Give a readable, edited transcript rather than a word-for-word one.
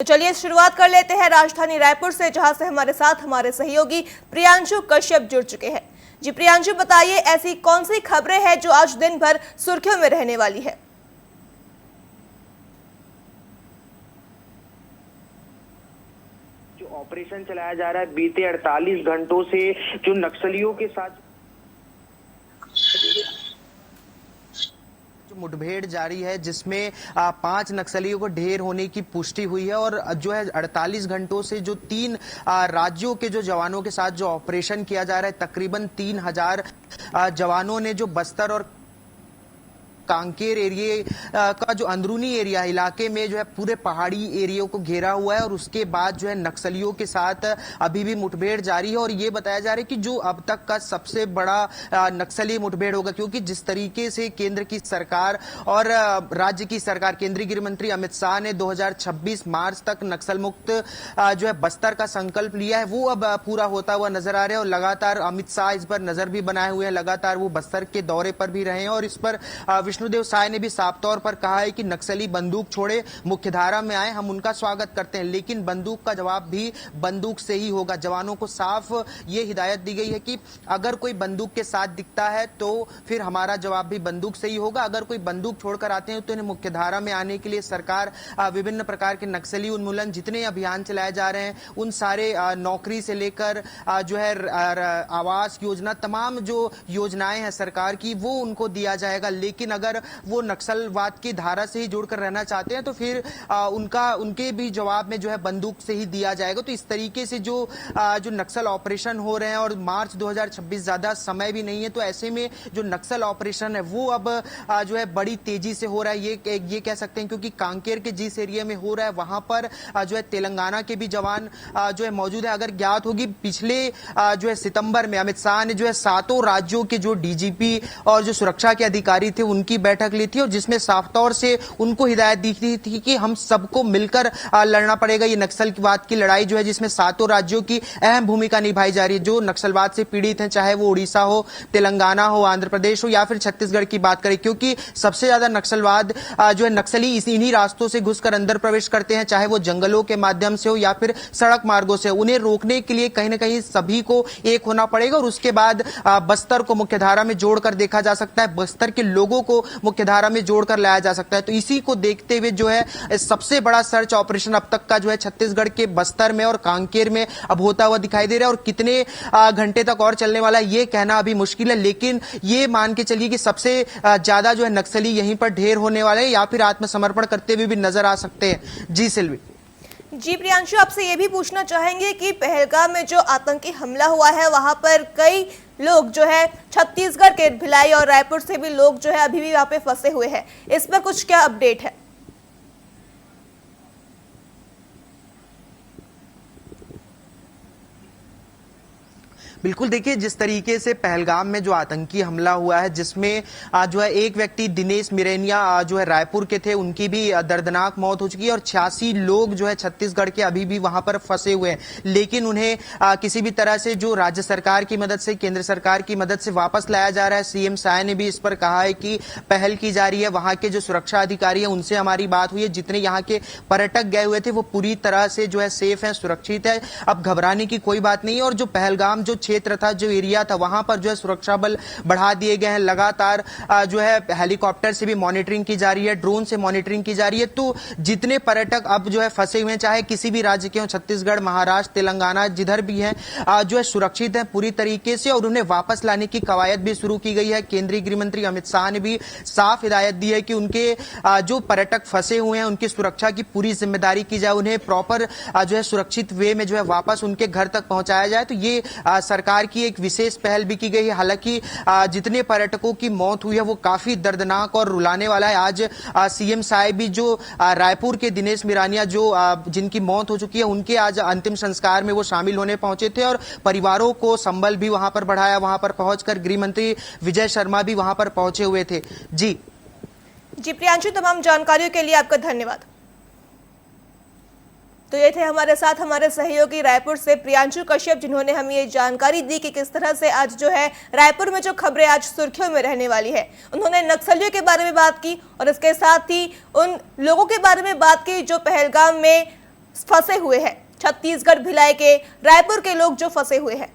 तो चलिए शुरुआत कर लेते हैं राजधानी रायपुर से, जहां से हमारे साथ हमारे सहयोगी प्रियांशु कश्यप जुड़ चुके हैं। जी प्रियांशु, बताइए ऐसी कौन सी खबरें हैं जो आज दिन भर सुर्खियों में रहने वाली है? जो ऑपरेशन चलाया जा रहा है बीते 48 घंटों से, जो नक्सलियों के साथ जो मुठभेड़ जारी है जिसमें 5 नक्सलियों को ढेर होने की पुष्टि हुई है और जो है 48 घंटों से जो 3 राज्यों के जो जवानों के साथ जो ऑपरेशन किया जा रहा है, तकरीबन 3000 जवानों ने जो बस्तर और कांकेर एरिया का जो अंदरूनी एरिया इलाके में जो है पूरे पहाड़ी एरिया को घेरा हुआ है और उसके बाद जो है नक्सलियों के साथ अभी भी मुठभेड़ जारी है। और ये बताया जा रहा है कि जो अब तक का सबसे बड़ा नक्सली मुठभेड़ होगा, क्योंकि जिस तरीके से केंद्र की सरकार और राज्य की सरकार, केंद्रीय गृह मंत्री अमित शाह ने 2026 मार्च तक नक्सल मुक्त जो है बस्तर का संकल्प लिया है, वो अब पूरा होता हुआ नजर आ रहा है। और लगातार अमित शाह इस पर नजर भी बनाए हुए हैं, लगातार वो बस्तर के दौरे पर भी रहे हैं और इस पर विष्णुदेव साय ने भी साफ तौर पर कहा है कि नक्सली बंदूक छोड़े मुख्यधारा में आए, हम उनका स्वागत करते हैं, लेकिन बंदूक का जवाब भी बंदूक से ही होगा। जवानों को साफ ये हिदायत दी गई है कि अगर कोई बंदूक के साथ दिखता है तो फिर हमारा जवाब भी बंदूक से ही होगा। अगर कोई बंदूक छोड़कर आते हैं तो इन्हें मुख्यधारा में आने के लिए सरकार विभिन्न प्रकार के नक्सली उन्मूलन जितने अभियान चलाए जा रहे हैं, उन सारे नौकरी से लेकर जो है आवास योजना, तमाम जो योजनाएं हैं सरकार की, वो उनको दिया जाएगा। लेकिन अगर वो नक्सलवाद की धारा से ही जुड़कर रहना चाहते हैं तो फिर उनके भी जवाब में जो है बंदूक से ही दिया जाएगा। तो इस तरीके से जो नक्सल ऑपरेशन हो रहे हैं और मार्च 2026 ज्यादा समय भी नहीं है, तो ऐसे में जो नक्सल ऑपरेशन है वो अब जो है बड़ी तेजी से हो रहा है, ये कह सकते हैं, क्योंकि कांकेर के जिस एरिया में हो रहा है वहां पर जो है तेलंगाना के भी जवान जो है मौजूद है। अगर ज्ञात होगी पिछले जो है सितंबर में अमित शाह ने जो है 7 राज्यों के जो डीजीपी और जो सुरक्षा के अधिकारी थे उनकी बैठक ली थी और जिसमें साफ तौर से उनको हिदायत दी थी कि हम सबको मिलकर लड़ना पड़ेगा ये नक्सलवाद की लड़ाई जो है, जिसमें 7 राज्यों की अहम भूमिका निभाई जा रही है जो नक्सलवाद से पीड़ित हैं, चाहे वो उड़ीसा हो, तेलंगाना हो, आंध्र प्रदेश हो या फिर छत्तीसगढ़ की बात करें, क्योंकि सबसे ज्यादा नक्सलवाद जो है नक्सली इन्हीं रास्तों से घुसकर अंदर प्रवेश करते हैं, चाहे वो जंगलों के माध्यम से हो या फिर सड़क मार्गों से। उन्हें रोकने के लिए कहीं ना कहीं सभी को एक होना पड़ेगा और उसके बाद बस्तर को मुख्यधारा में जोड़कर देखा जा सकता है, बस्तर के लोगों को मुख्यधारा में जोड़कर लाया जा सकता है। तो इसी को देखते हुए जो है सबसे बड़ा सर्च ऑपरेशन अब तक का जो है छत्तीसगढ़ के बस्तर में और कांकेर में अब होता हुआ दिखाई दे रहा है। और कितने घंटे तक और चलने वाला है ये कहना अभी मुश्किल है, लेकिन ये मान के चलिए कि सबसे ज्यादा जो है नक्सली यहीं पर ढेर होने वाले हैं या फिर आत्मसमर्पण करते हुए भी नजर आ सकते हैं। जी सिल्वी। जी प्रियांशु, आपसे ये भी पूछना चाहेंगे कि पहलगाम में जो आतंकी हमला हुआ है वहां पर कई लोग जो है छत्तीसगढ़ के भिलाई और रायपुर से भी लोग जो है अभी भी वहां पे फंसे हुए हैं, इस पर कुछ क्या अपडेट है? बिल्कुल, देखिए जिस तरीके से पहलगाम में जो आतंकी हमला हुआ है जिसमें जो है एक व्यक्ति दिनेश मिरेनिया जो है रायपुर के थे, उनकी भी दर्दनाक मौत हो चुकी है और 86 लोग जो है छत्तीसगढ़ के अभी भी वहां पर फंसे हुए हैं, लेकिन उन्हें किसी भी तरह से जो राज्य सरकार की मदद से, केंद्र सरकार की मदद से वापस लाया जा रहा है। सीएम साय ने भी इस पर कहा है कि पहल की जा रही है, वहां के जो सुरक्षा अधिकारी है उनसे हमारी बात हुई है, जितने यहाँ के पर्यटक गए हुए थे वो पूरी तरह से जो है सेफ है, सुरक्षित है, अब घबराने की कोई बात नहीं है। और जो पहलगाम जो क्षेत्र था, जो एरिया था, वहां पर जो है सुरक्षा बल बढ़ा दिए गए हैं, लगातार जो है हेलीकॉप्टर से भी मॉनिटरिंग की जा रही है, ड्रोन से मॉनिटरिंग की जा रही है। तो जितने पर्यटक अब जो है फंसे हुए हैं, चाहे किसी भी राज्य के हो, छत्तीसगढ़, महाराष्ट्र, तेलंगाना, जिधर भी हैं, जो है सुरक्षित है पूरी तरीके से और उन्हें वापस लाने की कवायद भी शुरू की गई है। केंद्रीय गृह मंत्री अमित शाह ने भी साफ हिदायत दी है कि उनके जो पर्यटक फंसे हुए हैं उनकी सुरक्षा की पूरी जिम्मेदारी की जाए, उन्हें प्रॉपर जो है सुरक्षित वे में जो है वापस उनके घर तक पहुंचाया जाए। तो ये सरकार की एक विशेष पहल भी की गई है। हालांकि जितने पर्यटकों की मौत हुई है वो काफी दर्दनाक और रुलाने वाला है। आज सीएम साहब भी जो रायपुर के दिनेश मिरानिया जो जिनकी मौत हो चुकी है उनके आज अंतिम संस्कार में वो शामिल होने पहुंचे थे और परिवारों को संबल भी वहां पर बढ़ाया। वहां पर पहुंचकर गृह मंत्री विजय शर्मा भी वहां पर पहुंचे हुए थे। जी प्रियांशु, तमाम जानकारियों के लिए आपका धन्यवाद। तो ये थे हमारे साथ हमारे सहयोगी रायपुर से प्रियांशु कश्यप, जिन्होंने हमें ये जानकारी दी कि किस तरह से आज जो है रायपुर में जो खबरें आज सुर्खियों में रहने वाली है। उन्होंने नक्सलियों के बारे में बात की और इसके साथ ही उन लोगों के बारे में बात की जो पहलगाम में फंसे हुए हैं। छत्तीसगढ़ भिलाई के, रायपुर के लोग जो फंसे हुए हैं।